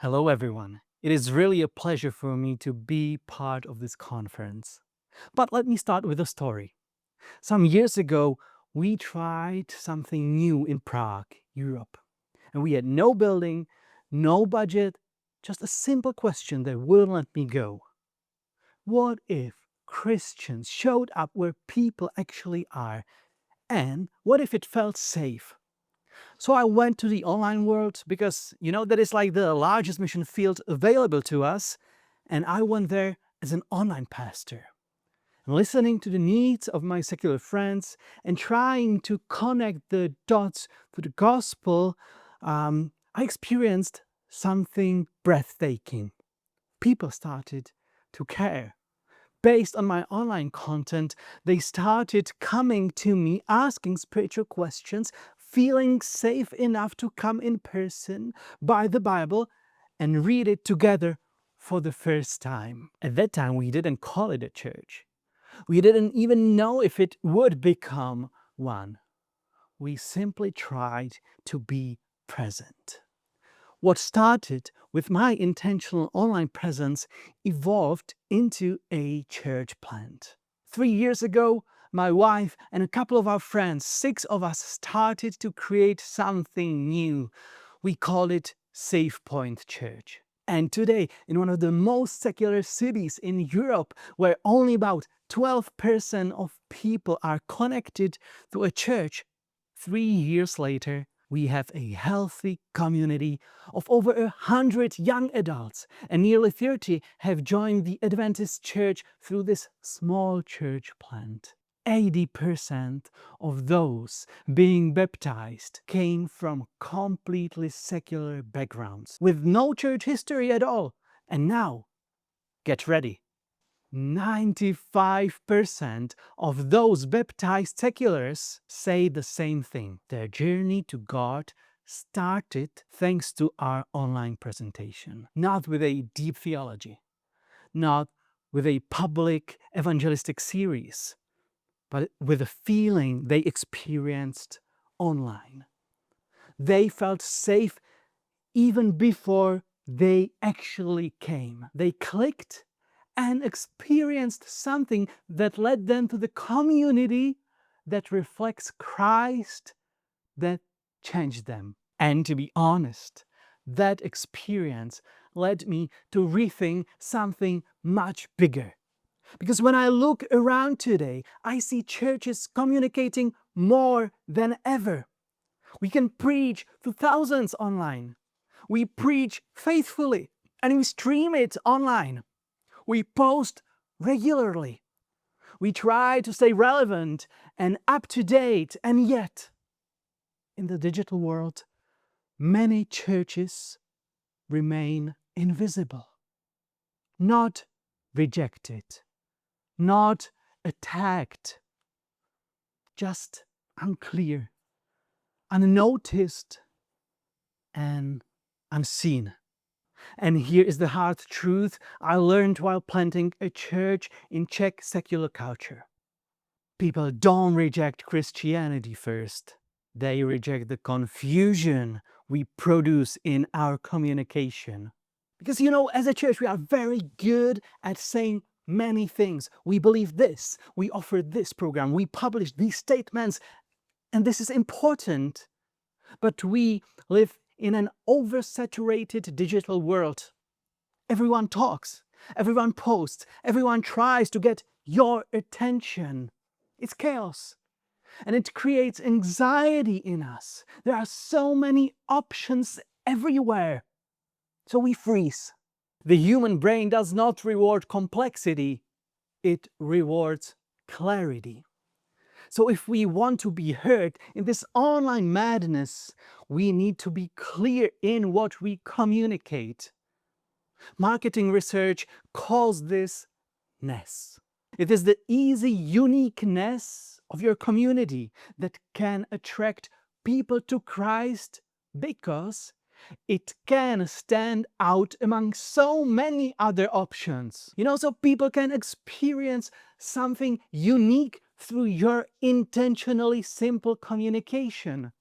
Hello, everyone. It is really a pleasure for me to be part of this conference. But let me start with a story. Some years ago, we tried something new in Prague, Europe. And we had no building, no budget, just a simple question that wouldn't let me go. What if Christians showed up where people actually are? And what if it felt safe? So I went to the online world because, that is like the largest mission field available to us. And I went there as an online pastor, listening to the needs of my secular friends and trying to connect the dots to the gospel. I experienced something breathtaking. People started to care. Based on my online content, they started coming to me asking spiritual questions, feeling safe enough to come in person, buy the Bible, and read it together for the first time. At that time, we didn't call it a church. We didn't even know if it would become one. We simply tried to be present. What started with my intentional online presence evolved into a church plant. 3 years ago, my wife and a couple of our friends, 6 of us, started to create something new. We called it SafePoint Church. And today, in one of the most secular cities in Europe, where only about 12% of people are connected to a church, 3 years later, we have a healthy community of over 100 young adults, and nearly 30 have joined the Adventist Church through this small church plant. 80% of those being baptized came from completely secular backgrounds, with no church history at all. And now, get ready. 95% of those baptized seculars say the same thing. Their journey to God started thanks to our online presentation. Not with a deep theology, not with a public evangelistic series, but with a feeling they experienced online. They felt safe even before they actually came. They clicked and experienced something that led them to the community that reflects Christ, that changed them. And to be honest, that experience led me to rethink something much bigger. Because when I look around today, I see churches communicating more than ever. We can preach to thousands online. We preach faithfully and we stream it online. We post regularly. We try to stay relevant and up to date, and yet, in the digital world, many churches remain invisible, not rejected, not attacked, just unclear, unnoticed, and unseen. And here is the hard truth I learned while planting a church in Czech secular culture. People don't reject Christianity first. They reject the confusion we produce in our communication. Because, as a church, we are very good at saying many things. We believe this, we offer this program, we publish these statements, and this is important. But we live in an oversaturated digital world. Everyone talks, everyone posts, everyone tries to get your attention. It's chaos. And it creates anxiety in us. There are so many options everywhere. So we freeze. The human brain does not reward complexity, it rewards clarity. So if we want to be heard in this online madness, we need to be clear in what we communicate. Marketing research calls this ness. It is the easy uniqueness of your community that can attract people to Christ because it can stand out among so many other options. So people can experience something unique through your intentionally simple communication.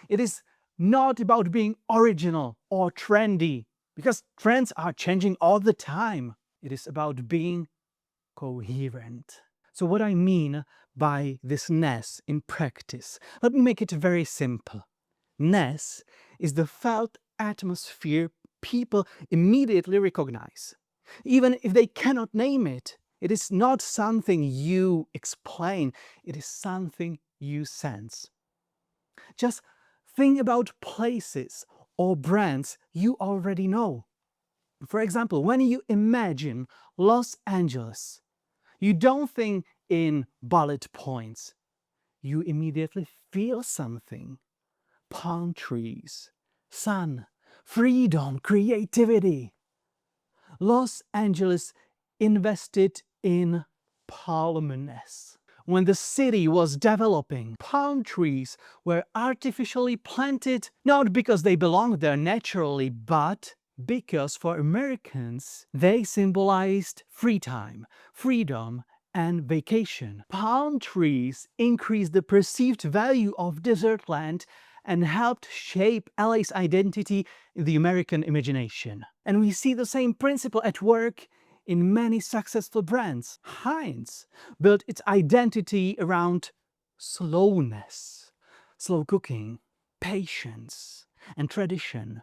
It is not about being original or trendy. because trends are changing all the time. It is about being coherent. So what I mean by this ness in practice, let me make it very simple. Ness is the felt atmosphere people immediately recognize. Even if they cannot name it, it is not something you explain, it is something you sense. Just think about places or brands you already know. For example, when you imagine Los Angeles, you don't think in bullet points. You immediately feel something. Palm trees, sun, freedom, creativity. Los Angeles invested in palmness. When the city was developing, palm trees were artificially planted not because they belonged there naturally, but because for Americans they symbolized free time, freedom, and vacation. Palm trees increased the perceived value of desert land and helped shape LA's identity in the American imagination. And we see the same principle at work in many successful brands. Heinz built its identity around slowness, slow cooking, patience, and tradition.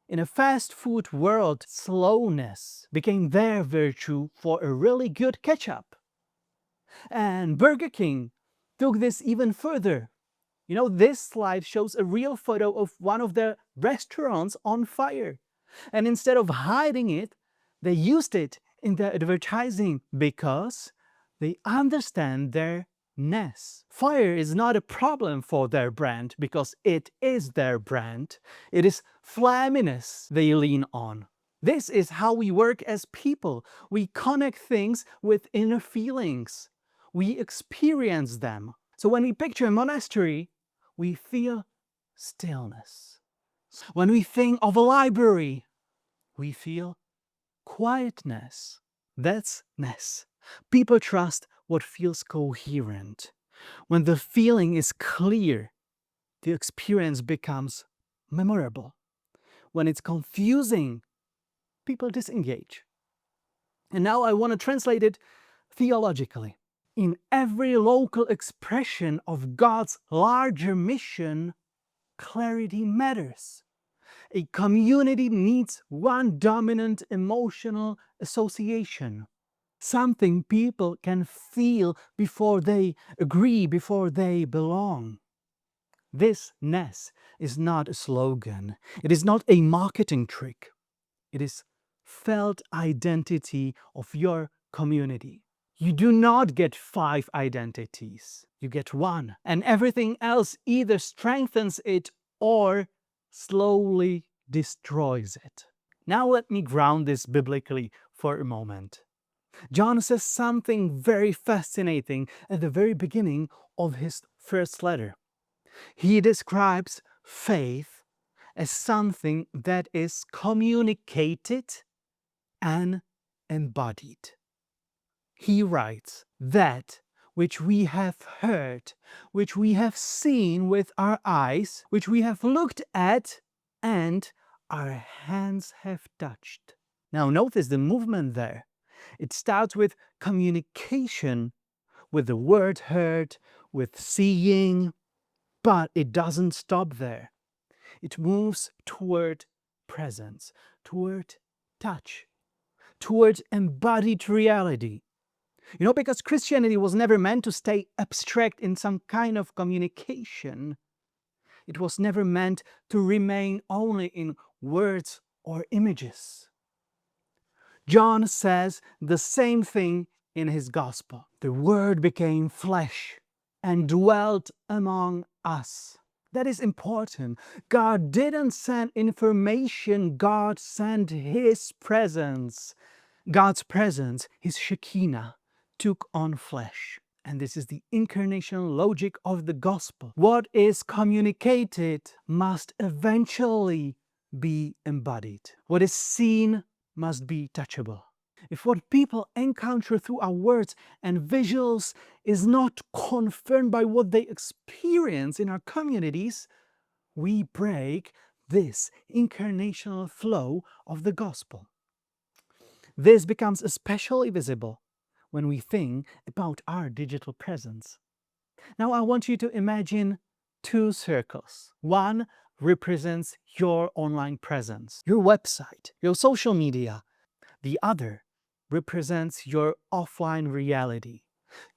In a fast food world, slowness became their virtue for a really good ketchup. And Burger King took this even further. You know, this slide shows a real photo of one of their restaurants on fire. And instead of hiding it, they used it in their advertising because they understand their ness. Fire is not a problem for their brand because it is their brand. It is flamminess they lean on. This is how we work as people. We connect things with inner feelings. We experience them. So when we picture a monastery, we feel stillness. When we think of a library, we feel quietness. That's ness. People trust what feels coherent. When the feeling is clear, the experience becomes memorable. When it's confusing, people disengage. And now I want to translate it theologically. In every local expression of God's larger mission, clarity matters. A community needs one dominant emotional association, something people can feel before they agree, before they belong. This ness is not a slogan. It is not a marketing trick. It is felt identity of your community. You do not get 5 identities. You get one. And everything else either strengthens it or slowly destroys it. Now let me ground this biblically for a moment. John says something very fascinating at the very beginning of his first letter. He describes faith as something that is communicated and embodied. He writes, that which we have heard, which we have seen with our eyes, which we have looked at, and our hands have touched. Now notice the movement there. It starts with communication, with the word heard, with seeing, but it doesn't stop there. It moves toward presence, toward touch, toward embodied reality. You know, because Christianity was never meant to stay abstract in some kind of communication. It was never meant to remain only in words or images. John says the same thing in his gospel. The Word became flesh and dwelt among us. That is important. God didn't send information, God sent His presence. God's presence, His Shekinah, took on flesh. And this is the incarnation logic of the gospel. What is communicated must eventually be embodied. What is seen must be touchable. If what people encounter through our words and visuals is not confirmed by what they experience in our communities, we break this incarnational flow of the gospel. This becomes especially visible when we think about our digital presence. Now I want you to imagine two circles. One represents your online presence, your website, your social media. The other represents your offline reality,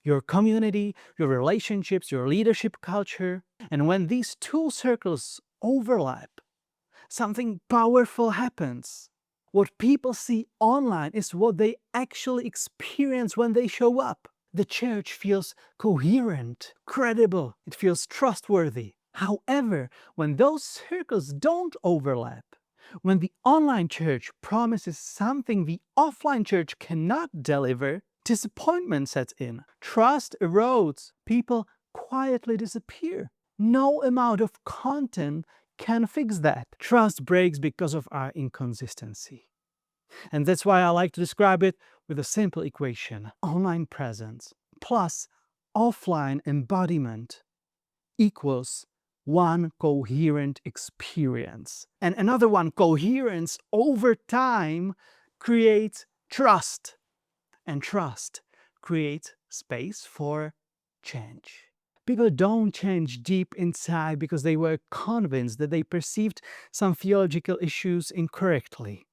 your community, your relationships, your leadership culture. And when these two circles overlap, something powerful happens. What people see online is what they actually experience when they show up. The church feels coherent, credible, it feels trustworthy. However, when those circles don't overlap, when the online church promises something the offline church cannot deliver, disappointment sets in, trust erodes, people quietly disappear. No amount of content can fix that. Trust breaks because of our inconsistency. And that's why I like to describe it with a simple equation. Online presence plus offline embodiment equals one coherent experience. And another one, coherence over time, creates trust. And trust creates space for change. People don't change deep inside because they were convinced that they perceived some theological issues incorrectly.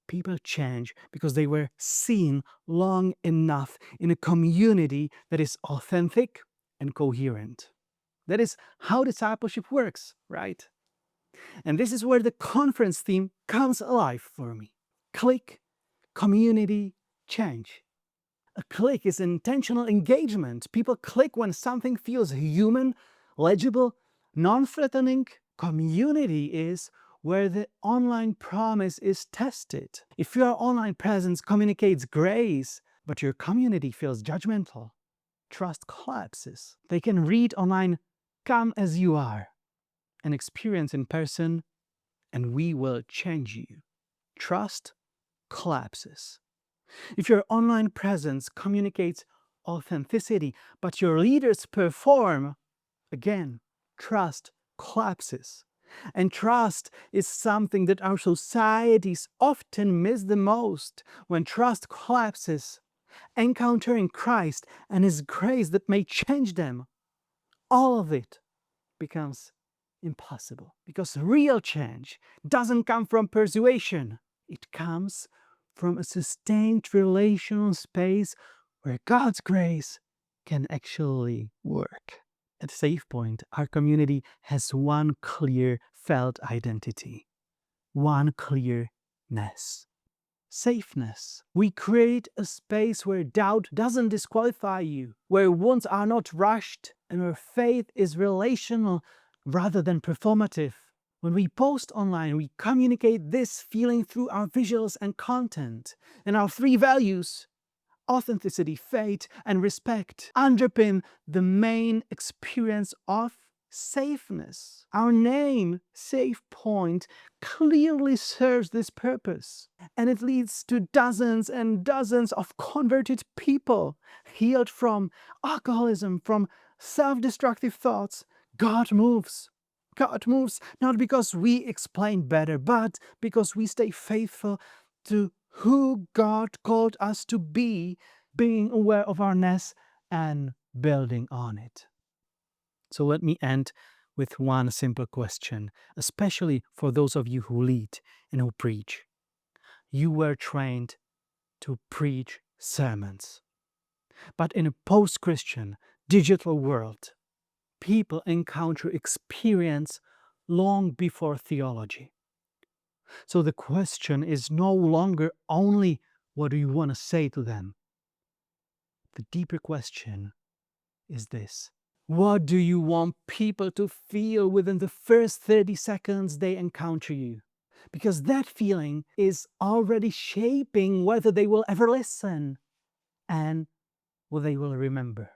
People change because they were seen long enough in a community that is authentic and coherent. That is how discipleship works, right? And this is where the conference theme comes alive for me. Click, community, change. A click is intentional engagement. People click when something feels human, legible, non-threatening. Community is where the online promise is tested. If your online presence communicates grace, but your community feels judgmental, trust collapses. They can read online, "Come as you are," and experience in person, "And we will change you." Trust collapses. If your online presence communicates authenticity, but your leaders perform, again, trust collapses. And trust is something that our societies often miss the most. When trust collapses, encountering Christ and His grace that may change them, all of it becomes impossible. Because real change doesn't come from persuasion. It comes from a sustained relational space where God's grace can actually work. At SafePoint, our community has one clear felt identity, one clearness. Safeness. We create a space where doubt doesn't disqualify you, where wounds are not rushed, and where faith is relational rather than performative. When we post online, we communicate this feeling through our visuals and content. And our three values, authenticity, faith, and respect, underpin the main experience of safeness. Our name, SafePoint, clearly serves this purpose, and it leads to dozens and dozens of converted people healed from alcoholism, from self-destructive thoughts. God moves. God moves not because we explain better, but because we stay faithful to who God called us to be, being aware of our ness and building on it. So let me end with one simple question, especially for those of you who lead and who preach. You were trained to preach sermons. But in a post-Christian digital world, people encounter experience long before theology. So the question is no longer only what do you want to say to them? The deeper question is this: what do you want people to feel within the first 30 seconds they encounter you? Because that feeling is already shaping whether they will ever listen and what they will remember.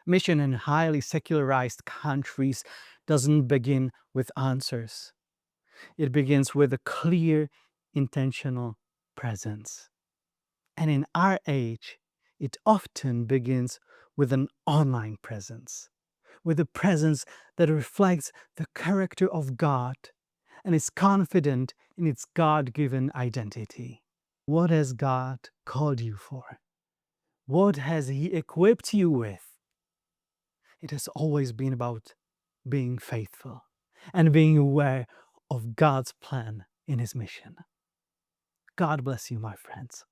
Mission in highly secularized countries doesn't begin with answers. It begins with a clear, intentional presence. And in our age, it often begins with an online presence, with a presence that reflects the character of God and is confident in its God-given identity. What has God called you for? What has He equipped you with? It has always been about being faithful and being aware of God's plan in His mission. God bless you, my friends.